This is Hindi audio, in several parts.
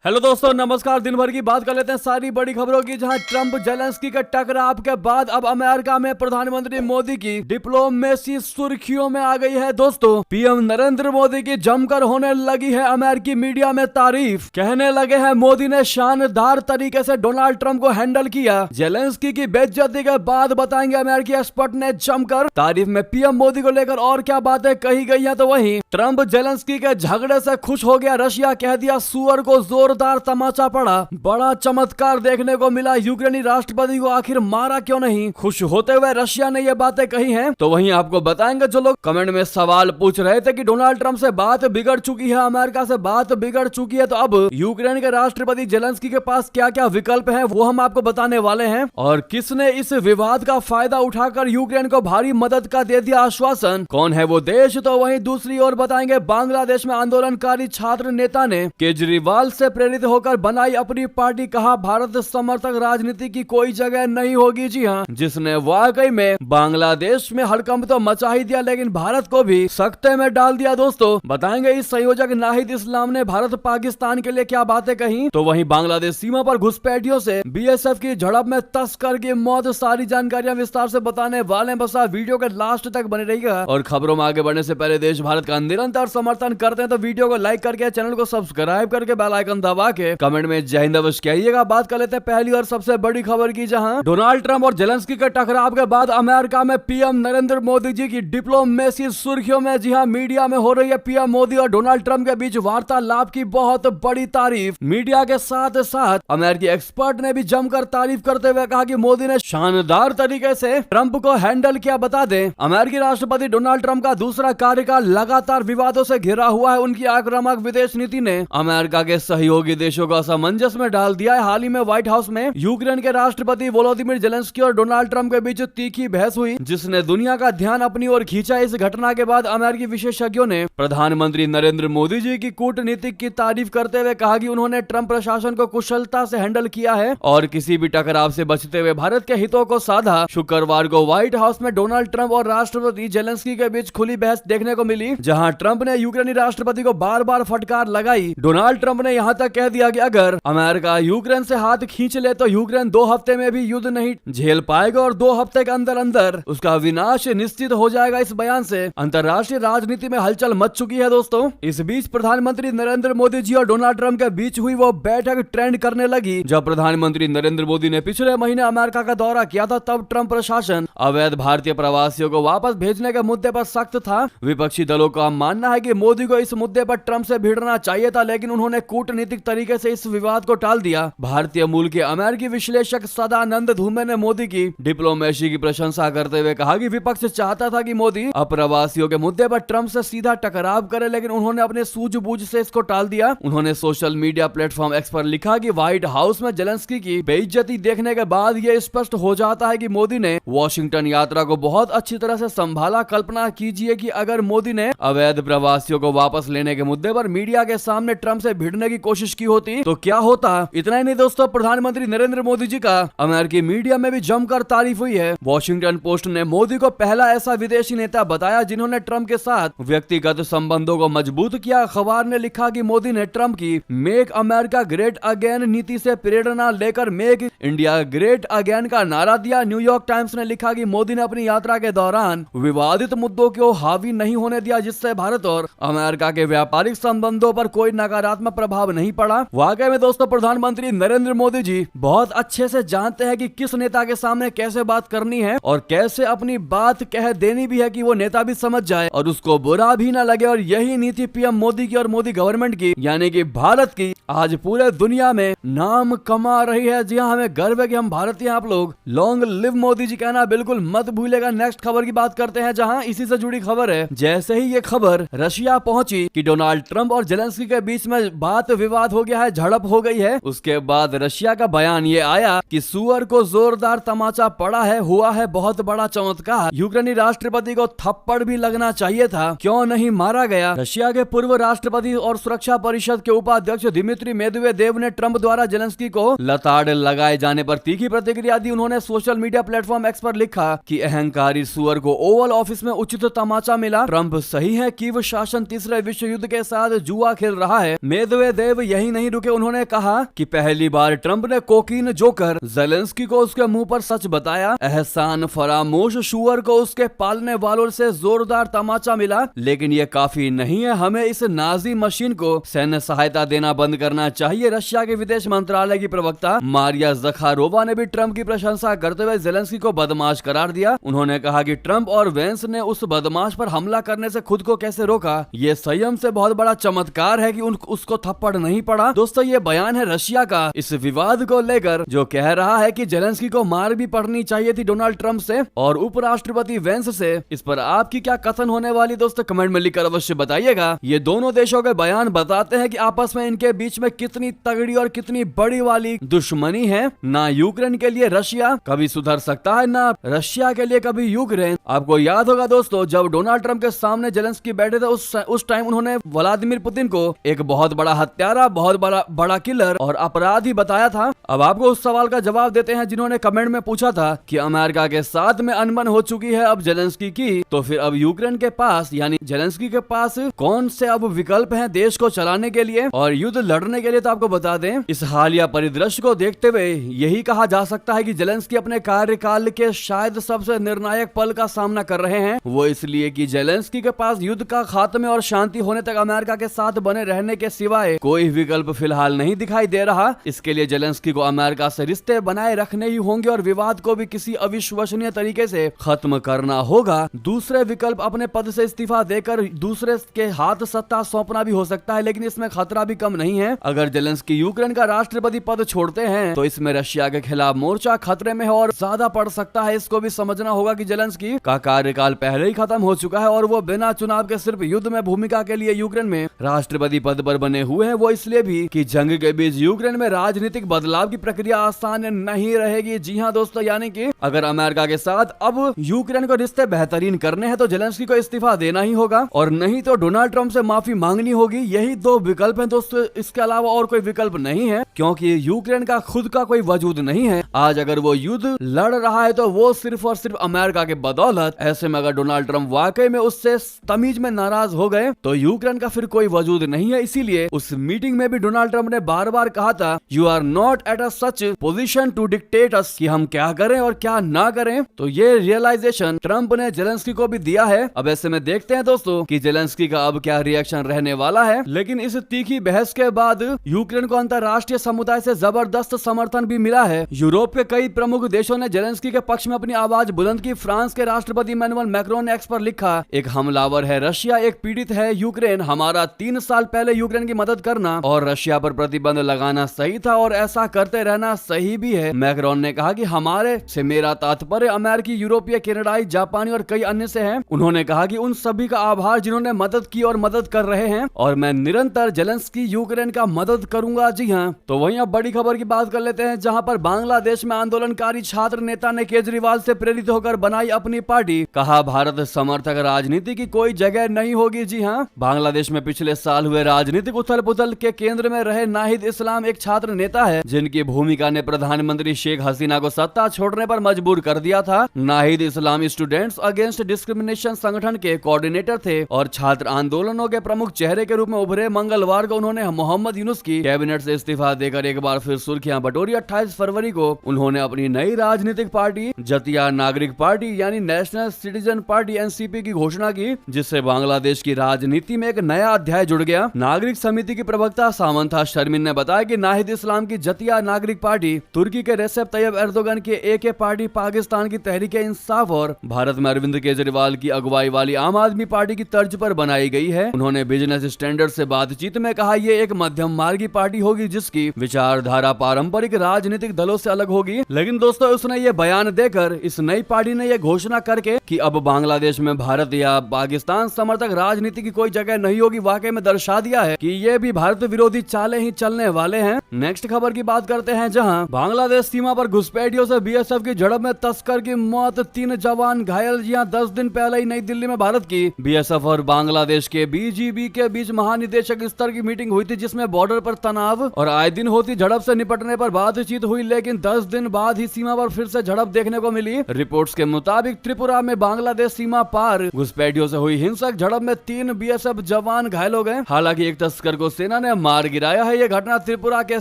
हेलो दोस्तों, नमस्कार। दिन भर की बात कर लेते हैं सारी बड़ी खबरों की, जहां ट्रंप जेलेंस्की के टकराव के बाद अब अमेरिका में प्रधानमंत्री मोदी की डिप्लोमेसी सुर्खियों में आ गई है। दोस्तों, पीएम नरेंद्र मोदी की जमकर होने लगी है अमेरिकी मीडिया में तारीफ। कहने लगे हैं मोदी ने शानदार तरीके से डोनाल्ड ट्रंप को हैंडल किया। जेलेंस्की की बेइज्जती के बाद बताएंगे अमेरिकी एक्सपर्ट ने जमकर तारीफ में पीएम मोदी को लेकर और क्या बातें कही गई है। तो वहीं ट्रंप जेलेंस्की के झगड़े से खुश हो गया, रशिया कह दिया सुअर को जोरदार तमाचा पड़ा। बड़ा चमत्कार देखने को मिला, यूक्रेनी राष्ट्रपति को आखिर मारा क्यों नहीं। खुश होते हुए रशिया ने ये बातें कही हैं। तो वहीं आपको बताएंगे, जो लोग कमेंट में सवाल पूछ रहे थे कि डोनाल्ड ट्रंप से बात बिगड़ चुकी है, अमेरिका से बात बिगड़ चुकी है, तो अब यूक्रेन के राष्ट्रपति जेलेंस्की के पास क्या क्या विकल्प है वो हम आपको बताने वाले हैं। और किसने इस विवाद का फायदा उठाकर यूक्रेन को भारी मदद का दे दिया आश्वासन, कौन है वो देश। तो वहीं दूसरी ओर बताएंगे, बांग्लादेश में आंदोलनकारी छात्र नेता ने केजरीवाल से प्रेरित होकर बनाई अपनी पार्टी, कहा भारत समर्थक राजनीति की कोई जगह नहीं होगी। जी हाँ, जिसने वाकई में बांग्लादेश में हड़कंप तो मचा ही दिया, लेकिन भारत को भी सकते में डाल दिया। दोस्तों, बताएंगे इस संयोजक नाहिद इस्लाम ने भारत पाकिस्तान के लिए क्या बातें कही। तो वहीं बांग्लादेश सीमा पर घुसपैठियों से बीएसएफ की झड़प में तस्कर की मौत, सारी जानकारियां विस्तार से बताने वाले हैं। बस आप वीडियो के लास्ट तक बने रहिएगा। और खबरों में आगे बढ़ने से पहले देश भारत का निरंतर समर्थन करते हैं तो वीडियो को लाइक करके, चैनल को सब्सक्राइब करके, बेल आइकन दबा के कमेंट में जय हिंद अवश्य कहिएगा। बात कर लेते हैं पहली और सबसे बड़ी खबर की, जहां डोनाल्ड ट्रंप और जेलेंस्की के टकराव के बाद अमेरिका में पीएम नरेंद्र मोदी जी की डिप्लोमेसी सुर्खियों में। जी हां, मीडिया में हो रही है पीएम मोदी और डोनाल्ड ट्रंप के बीच वार्तालाप की बहुत बड़ी तारीफ। मीडिया के साथ साथ अमेरिकी एक्सपर्ट ने भी जमकर तारीफ करते हुए कहा कि मोदी ने शानदार तरीके से ट्रंप को हैंडल किया। बता दें, अमेरिकी राष्ट्रपति डोनाल्ड ट्रंप का दूसरा कार्यकाल लगातार विवादों से घिरा हुआ है। उनकी आक्रामक विदेश नीति ने अमेरिका के सहयोगी देशों को असमंजस में डाल दिया है। हाल ही में व्हाइट हाउस में यूक्रेन के राष्ट्रपति वोलोदिमीर जेलेंस्की और डोनाल्ड ट्रंप के बीच तीखी बहस हुई, जिसने दुनिया का ध्यान अपनी ओर खींचा। इस घटना के बाद अमेरिकी विशेषज्ञों ने प्रधानमंत्री नरेंद्र मोदी जी की कूटनीति की तारीफ करते हुए कहा कि उन्होंने ट्रंप प्रशासन को कुशलता से हैंडल किया है और किसी भी टकराव से बचते हुए भारत के हितों को साधा। शुक्रवार को व्हाइट हाउस में डोनाल्ड ट्रंप और राष्ट्रपति जेलेंस्की के बीच खुली बहस देखने को मिली, जहां ट्रंप ने यूक्रेनी राष्ट्रपति को बार बार फटकार लगाई। डोनाल्ड ट्रंप ने यहां तक कह दिया कि अगर अमेरिका यूक्रेन से हाथ खींच ले तो यूक्रेन 2 हफ्ते में भी युद्ध नहीं झेल पाएगा और 2 हफ्ते के अंदर अंदर उसका विनाश निश्चित हो जाएगा। इस बयान से अंतर्राष्ट्रीय राजनीति में हलचल मच चुकी है। दोस्तों, इस बीच प्रधानमंत्री नरेंद्र मोदी जी और डोनाल्ड ट्रंप के बीच हुई वो बैठक ट्रेंड करने लगी। जब प्रधानमंत्री नरेंद्र मोदी ने पिछले महीने अमेरिका का दौरा किया था, तब ट्रंप प्रशासन अवैध भारतीय प्रवासियों को वापस भेजने के मुद्दे पर सख्त था। विपक्षी दलों का मानना है कि मोदी को इस मुद्दे पर ट्रंप से भिड़ना चाहिए था, लेकिन उन्होंने कूटनीतिक तरीके से इस विवाद को टाल दिया। भारतीय मूल के अमेरिकी विश्लेषक सदानंद धूमे ने मोदी की डिप्लोमेसी की प्रशंसा करते हुए कहा कि विपक्ष चाहता था कि मोदी अप्रवासियों के मुद्दे पर ट्रंप से सीधा टकराव करे, लेकिन उन्होंने अपने सूझबूझ से इसको टाल दिया। उन्होंने सोशल मीडिया प्लेटफॉर्म एक्स पर लिखा कि व्हाइट हाउस में जेलेंस्की की बेइज्जती देखने के बाद यह स्पष्ट हो जाता है कि मोदी ने वॉशिंगटन यात्रा को बहुत अच्छी तरह से संभाला। कल्पना कीजिए कि अगर मोदी ने अवैध प्रवासियों को वापस लेने के मुद्दे पर मीडिया के सामने ट्रंप से भिड़ने की कोशिश की होती तो क्या होता। इतना ही नहीं दोस्तों, प्रधानमंत्री नरेंद्र मोदी जी का अमेरिकी मीडिया में भी जमकर तारीफ हुई है। वॉशिंगटन पोस्ट ने मोदी को पहला ऐसा विदेशी नेता बताया जिन्होंने ट्रंप के साथ व्यक्तिगत संबंधों को मजबूत किया। अखबार ने लिखा कि मोदी ने ट्रंप की मेक अमेरिका ग्रेट अगेन नीति से प्रेरणा लेकर मेक इंडिया ग्रेट अगेन का नारा दिया। न्यूयॉर्क टाइम्स ने लिखा कि मोदी ने अपनी यात्रा के दौरान विवादित मुद्दों को हावी नहीं होने दिया, जिससे भारत और अमेरिका के व्यापारिक संबंधों पर कोई नकारात्मक प्रभाव नहीं पड़ा। वाकई में दोस्तों, प्रधानमंत्री नरेंद्र मोदी जी बहुत अच्छे से जानते हैं कि किस नेता के सामने कैसे बात करनी है और कैसे अपनी बात कह देनी भी है कि वो नेता भी समझ जाए और उसको बुरा भी ना लगे। और यही नीति पीएम मोदी की और मोदी गवर्नमेंट की, यानी कि भारत की, आज पूरे दुनिया में नाम कमा रही है। जी हाँ, हमें गर्व है कि हम भारतीय। आप लोग लॉन्ग लिव मोदी जी कहना बिल्कुल मत भूलेगा। नेक्स्ट खबर की बात करते हैं, जहां इसी से जुड़ी खबर है। जैसे ही ये खबर रशिया पहुंची कि डोनाल्ड ट्रंप और जेलेंस्की के बीच में बात विवाद हो गया है, झड़प हो गई है, उसके बाद रशिया का बयान ये आया कि सुअर को जोरदार तमाचा पड़ा है, हुआ है बहुत बड़ा चमत्कार। यूक्रेनी राष्ट्रपति को थप्पड़ भी लगना चाहिए था, क्यों नहीं मारा गया। रशिया के पूर्व राष्ट्रपति और सुरक्षा परिषद के उपाध्यक्ष दिमित्री मेदवेदेव ने ट्रंप द्वारा जेलेंस्की को लताड़ लगाए जाने पर तीखी प्रतिक्रिया दी। उन्होंने सोशल मीडिया प्लेटफॉर्म एक्स पर लिखा कि अहंकारी सुअर को ओवल ऑफिस में उचित तमाचा मिला। ट्रंप सही है, कीव शासन तीसरे विश्व युद्ध के साथ जुआ खेल रहा है। मेदवेदेव यही नहीं रुके, उन्होंने कहा कि पहली बार ट्रंप ने कोकीन जोकर जेलेंस्की को उसके मुंह पर सच बताया। एहसान फरामोश शुअर को उसके पालने वालों से जोरदार तमाचा मिला, लेकिन ये काफी नहीं है, हमें इस नाजी मशीन को सैन्य सहायता देना बंद करना चाहिए। रशिया के विदेश मंत्रालय की प्रवक्ता मारिया ज़खारोवा ने भी ट्रंप की प्रशंसा करते हुए जेलेंस्की को बदमाश करार दिया। उन्होंने कहा कि ट्रंप और वेंस ने उस बदमाश पर हमला करने से खुद को कैसे रोका, ये संयम से बहुत बड़ा चमत्कार है कि उसको थप्पड़ नहीं पड़ा। दोस्तों, ये बयान है रशिया का इस विवाद को लेकर, जो कह रहा है कि जेलेंस्की को मार भी पड़नी चाहिए थी डोनाल्ड ट्रंप से और उपराष्ट्रपति वेंस से। इस पर आपकी क्या कथन होने वाली दोस्तों, कमेंट में लिखकर अवश्य बताइएगा। ये दोनों देशों के बयान बताते हैं कि आपस में इनके बीच में कितनी तगड़ी और कितनी बड़ी वाली दुश्मनी है। ना यूक्रेन के लिए रशिया कभी सुधर सकता है, ना रशिया के लिए कभी यूक्रेन। आपको याद होगा दोस्तों, जब डोनाल्ड ट्रंप के सामने जेलेंस्की बैठे थे, उस टाइम उन्होंने व्लादिमीर पुतिन को एक बहुत बड़ा हत्यारा, बहुत बड़ा किलर और अपराधी बताया था। अब आपको उस सवाल का जवाब देते हैं जिन्होंने कमेंट में पूछा था कि अमेरिका के साथ में अनबन हो चुकी है अब जेलेंस्की की, तो फिर अब यूक्रेन के पास यानी जेलेंस्की के पास कौन से अब विकल्प हैं देश को चलाने के लिए और युद्ध लड़ने के लिए। तो आपको बता दें, इस हालिया परिदृश्य को देखते हुए यही कहा जा सकता है कि जेलेंस्की अपने कार्यकाल के शायद सबसे निर्णायक पल का सामना कर रहे हैं। वो इसलिए कि जेलेंस्की के पास युद्ध का खात्मे और शांति होने तक अमेरिका के साथ बने रहने के सिवाय कोई विकल्प फिलहाल नहीं दिखाई दे रहा। इसके लिए जेलेंस्की को अमेरिका से रिश्ते बनाए रखने ही होंगे और विवाद को भी किसी अविश्वसनीय तरीके से खत्म करना होगा। दूसरे विकल्प अपने पद से इस्तीफा देकर दूसरे के हाथ सत्ता सौंपना भी हो सकता है, लेकिन इसमें खतरा भी कम नहीं है। अगर जेलेंस्की यूक्रेन का राष्ट्रपति पद छोड़ते हैं तो इसमें रशिया के खिलाफ मोर्चा खतरे में है और ज्यादा पड़ सकता है। इसको भी समझना होगा कि जेलेंस्की का कार्यकाल पहले ही खत्म हो चुका है और वो बिना चुनाव के सिर्फ युद्ध में भूमिका के लिए यूक्रेन में राष्ट्रपति पद पर बने हुए हैं। वो इसलिए भी कि जंग के बीच यूक्रेन में राजनीतिक बदलाव की प्रक्रिया आसान नहीं रहेगी। जी हाँ दोस्तों, यानी कि अगर अमेरिका के साथ अब यूक्रेन को रिश्ते बेहतरीन करने हैं तो जेलेंस्की को इस्तीफा देना ही होगा और नहीं तो डोनाल्ड ट्रंप से माफी मांगनी होगी। यही दो विकल्प हैं दोस्तों, इसके अलावा और कोई विकल्प नहीं है, क्योंकि यूक्रेन का खुद का कोई वजूद नहीं है। आज अगर वो युद्ध लड़ रहा है तो वो सिर्फ और सिर्फ अमेरिका के बदौलत। ऐसे में अगर डोनाल्ड ट्रंप वाकई में उससे तमीज में नाराज हो गए तो यूक्रेन का फिर कोई वजूद नहीं है। इसीलिए उस मीटिंग में भी डोनाल्ड ट्रंप ने बार बार कहा था, you are not at a such position to dictate us, कि हम क्या करें और क्या ना करें। तो ये रियलाइजेशन ट्रंप ने जेलेंस्की को भी दिया है। अब ऐसे में देखते हैं दोस्तों कि जेलेंस्की का अब क्या रिएक्शन रहने वाला है। लेकिन इस तीखी बहस के बाद यूक्रेन को अंतरराष्ट्रीय समुदाय से जबरदस्त समर्थन भी मिला है। यूरोप के कई प्रमुख देशों ने जेलेंस्की के पक्ष में अपनी आवाज बुलंद की। फ्रांस के राष्ट्रपति इमैनुअल मैक्रोन ने एक्स पर लिखा, एक हमलावर है रशिया, एक पीड़ित है यूक्रेन। हमारा 3 साल पहले यूक्रेन की मदद करना और रशिया पर प्रतिबंध लगाना सही था और ऐसा करते रहना सही भी है। मैक्रोन ने कहा कि हमारे से मेरा तात्पर्य अमेरिकी, यूरोपीय, कनाडाई, जापानी और कई अन्य से है। उन्होंने कहा कि उन सभी का आभार जिन्होंने मदद की और मदद कर रहे हैं और मैं निरंतर जेलेंस्की यूक्रेन का मदद करूंगा। जी हाँ, तो वहीं अब बड़ी खबर की बात कर लेते हैं, जहां पर बांग्लादेश में आंदोलनकारी छात्र नेता ने केजरीवाल से प्रेरित होकर बनाई अपनी पार्टी। कहा, भारत समर्थक राजनीति की कोई जगह नहीं होगी। जी हाँ, बांग्लादेश में पिछले साल हुए राजनीतिक उथल पुथल के केंद्र में रहे नाहिद इस्लाम एक छात्र नेता है जिनकी भूमिका ने प्रधानमंत्री शेख हसीना को सत्ता छोड़ने पर मजबूर कर दिया था। नाहिद इस्लाम स्टूडेंट्स अगेंस्ट डिस्क्रिमिनेशन संगठन के कोऑर्डिनेटर थे और छात्र आंदोलनों के प्रमुख चेहरे के रूप में उभरे। मंगलवार को उन्होंने मोहम्मद यूनुस की कैबिनेट से इस्तीफा देकर एक बार फिर सुर्खियां बटोरी। 28 फरवरी को उन्होंने अपनी नई राजनीतिक पार्टी जतिया नागरिक पार्टी यानी नेशनल सिटीजन पार्टी एनसीपी की घोषणा की, जिससे बांग्लादेश की राजनीति में एक नया अध्याय जुड़ गया। नागरिक समिति की प्रवक्ता सामंथा शर्मिन ने बताया कि नाहिद इस्लाम की जतिया नागरिक पार्टी तुर्की के रेसेप तैयब एर्दोगन की एके पार्टी, पाकिस्तान की तहरीक इंसाफ और भारत में अरविंद केजरीवाल की अगुवाई वाली आम आदमी पार्टी की तर्ज पर बनाई गई है। उन्होंने बिजनेस स्टैंडर्ड से बातचीत में कहा, ये एक मध्यम मार्गी पार्टी होगी जिसकी विचारधारा पारंपरिक राजनीतिक दलों से अलग होगी। लेकिन दोस्तों, उसने ये बयान देकर, इस नई पार्टी ने यह घोषणा करके कि अब बांग्लादेश में भारत या पाकिस्तान समर्थक राजनीति की कोई जगह नहीं होगी, वाकई में दर्शा दिया है कि ये भी भारत विरोधी चालें ही चलने वाले हैं। नेक्स्ट खबर की बात करते हैं, जहां बांग्लादेश सीमा पर घुसपैठियों से बीएसएफ की झड़प में तस्कर की मौत, 3 जवान घायल। जी हां, 10 दिन पहले ही नई दिल्ली में भारत की बीएसएफ और बांग्लादेश के बीजीबी के बीच महानिदेशक स्तर की मीटिंग हुई थी, जिसमें बॉर्डर पर तनाव और आए दिन होती झड़प से निपटने पर बातचीत हुई। लेकिन 10 दिन बाद ही सीमा पर फिर से झड़प देखने को मिली। रिपोर्ट्स के मुताबिक त्रिपुरा में बांग्लादेश सीमा पार घुसपैठियों से हुई हिंसक झड़प में 3 बीएसएफ जवान घायल हो गए। हालांकि एक तस्कर को सेना ने मार गिराया है। यह घटना त्रिपुरा के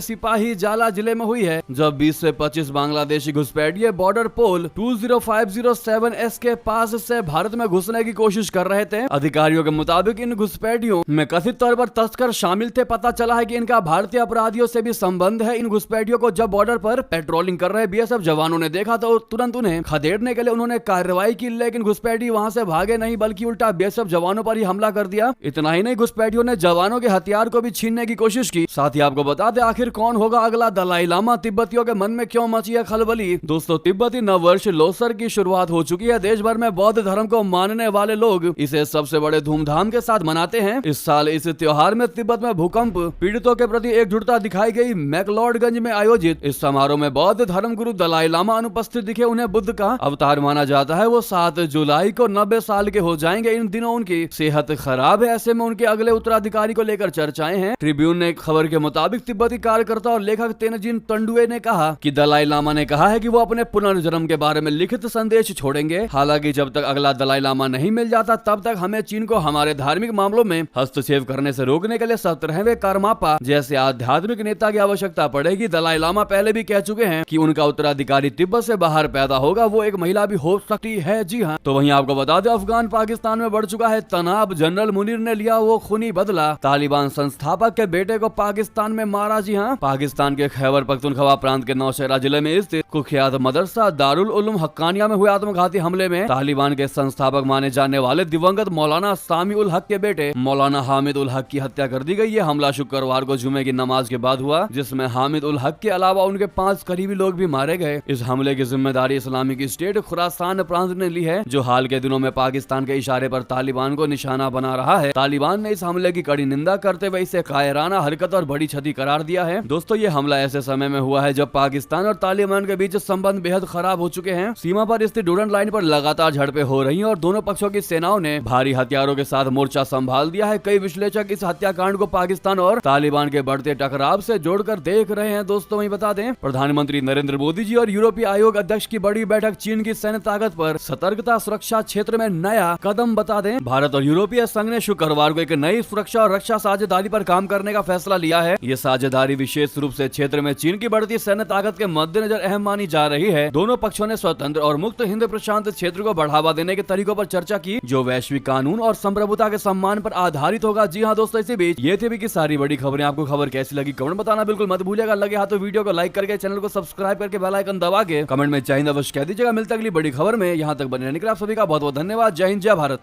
सिपाही जाला जिले में हुई है, जब 20 से 25 बांग्लादेशी घुसपैठिए बॉर्डर पोल 20507S के पास से भारत में घुसने की कोशिश कर रहे थे। अधिकारियों के मुताबिक इन घुसपैठियों में कथित तौर पर तस्कर शामिल थे। पता चला है कि इनका भारतीय अपराधियों से भी संबंध है। इन घुसपैठियों को जब बॉर्डर पर पेट्रोलिंग कर रहे बीएसएफ जवानों ने देखा तो तुरंत उन्हें खदेड़ने के लिए उन्होंने कार्रवाई की, लेकिन घुसपैठी वहां से भागे नहीं बल्कि उल्टा बीएसएफ जवानों पर ही हमला कर दिया। इतना ही नहीं, घुसपैठियों ने जवानों के हथियार को भी छीनने की कोशिश की। साथ ही आपको बता दें आखिर कौन होगा अगला दलाई लामा, तिब्बतियों के मन में क्यों मची है खलबली। दोस्तों, तिब्बती नववर्ष लोसर की शुरुआत हो चुकी है। देश भर में बौद्ध धर्म को मानने वाले लोग इसे सबसे बड़े धूमधाम के साथ मनाते हैं। इस साल इस त्योहार में तिब्बत में भूकंप पीड़ितों के प्रति एकजुटता दिखाई गई। मैक्लोडगंज में आयोजित इस समारोह में बौद्ध धर्म गुरु दलाई लामा अनुपस्थित दिखे। उन्हें बुद्ध का अवतार माना जाता है। वो 7 जुलाई को 90 साल के हो जाएंगे। इन दिनों उनकी सेहत खराब है, ऐसे में उनके अगले उत्तराधिकारी को लेकर चर्चाएं हैं। ट्रिब्यून ने खबर के मुताबिक तिब्बती कार्यकर्ता और लेखक तेनजिन टंडुए ने कहा कि दलाई लामा ने कहा है कि वो अपने पुनर्जन्म के बारे में लिखित संदेश छोड़ेंगे। हालांकि जब तक अगला दलाई लामा नहीं मिल जाता तब तक हमें चीन को हमारे धार्मिक मामलों में हस्तक्षेप करने से रोकने के लिए 17वें कारमापा जैसे आध्यात्मिक नेता की आवश्यकता पड़ेगी। दलाई लामा पहले भी कह चुके हैं कि उनका उत्तराधिकारी तिब्बत से बाहर पैदा होगा, वो एक महिला भी हो सकती है। जी हाँ, तो वहीं आपको बता दें अफगान पाकिस्तान में बढ़ चुका है तनाव। जनरल मुनीर ने लिया वो खूनी बदला, तालिबान संस्थापक के बेटे को पाकिस्तान में मारा। जी हाँ, पाकिस्तान के खैबर पख्तूनख्वा प्रांत के नौशहरा जिले में स्थित कुख्यात मदरसा दारुल उलूम हक्कानिया में हुए आत्मघाती हमले में तालिबान के संस्थापक माने जाने वाले दिवंगत मौलाना सामी उल हक के बेटे मौलाना हामिद उल हक की हत्या कर दी गई। ये हमला शुक्रवार को जुमे की नमाज के बाद हुआ, जिसमें हामिद उल हक के अलावा उनके 5 करीबी लोग भी मारे गए। इस हमले की जिम्मेदारी इस्लामिक स्टेट खुरासान प्रांत ने ली है, जो हाल के दिनों में पाकिस्तान के इशारे पर तालिबान को निशाना बना रहा है। तालिबान ने इस हमले की कड़ी निंदा करते हुए इसे कायराना हरकत और बड़ी क्षति करार दिया है। दोस्तों, ये हमला ऐसे समय में हुआ है जब पाकिस्तान और तालिबान के बीच संबंध बेहद खराब हो चुके हैं। सीमा पर स्थित डूरन लाइन पर लगातार झड़पें हो रही हैं और दोनों पक्षों की सेनाओं ने भारी हथियारों के साथ मोर्चा संभाल दिया है। कई विश्लेषक इस हत्याकांड को पाकिस्तान और तालिबान के बढ़ते टकराव से जोड़कर देख रहे हैं। दोस्तों, वहीं बता दें प्रधानमंत्री नरेंद्र मोदी जी और यूरोपीय आयोग अध्यक्ष की बड़ी बैठक चीन की सैन्य ताकत पर सतर्कता सुरक्षा क्षेत्र में नया कदम। बता दें भारत और यूरोपीय संघ ने शुक्रवार को एक नई सुरक्षा और रक्षा साझेदारी पर काम करने का फैसला लिया है। ये साझेदारी विशेष रूप से क्षेत्र में चीन की बढ़ती सैन्य ताकत के मद्देनजर अहम मानी जा रही है। दोनों पक्षों ने स्वतंत्र और मुक्त हिंद प्रशांत क्षेत्र को बढ़ावा देने के तरीकों पर चर्चा की, जो वैश्विक कानून और संप्रभुता के सम्मान पर आधारित होगा। जी हाँ दोस्तों, इसी बीच ये थी की सारी बड़ी खबरें। आपको खबर कैसी लगी कमेंट बताना बिल्कुल मत भूलिएगा। लगे हाथ तो वीडियो को लाइक करके चैनल को सब्सक्राइब करके बेल आइकन दबा के कमेंट में जय हिंद अवश्य कह दीजिएगा। मिलता अगली बड़ी खबर में, यहाँ तक बने रहने के लिए आप सभी का बहुत बहुत धन्यवाद। जय हिंद, जय भारत।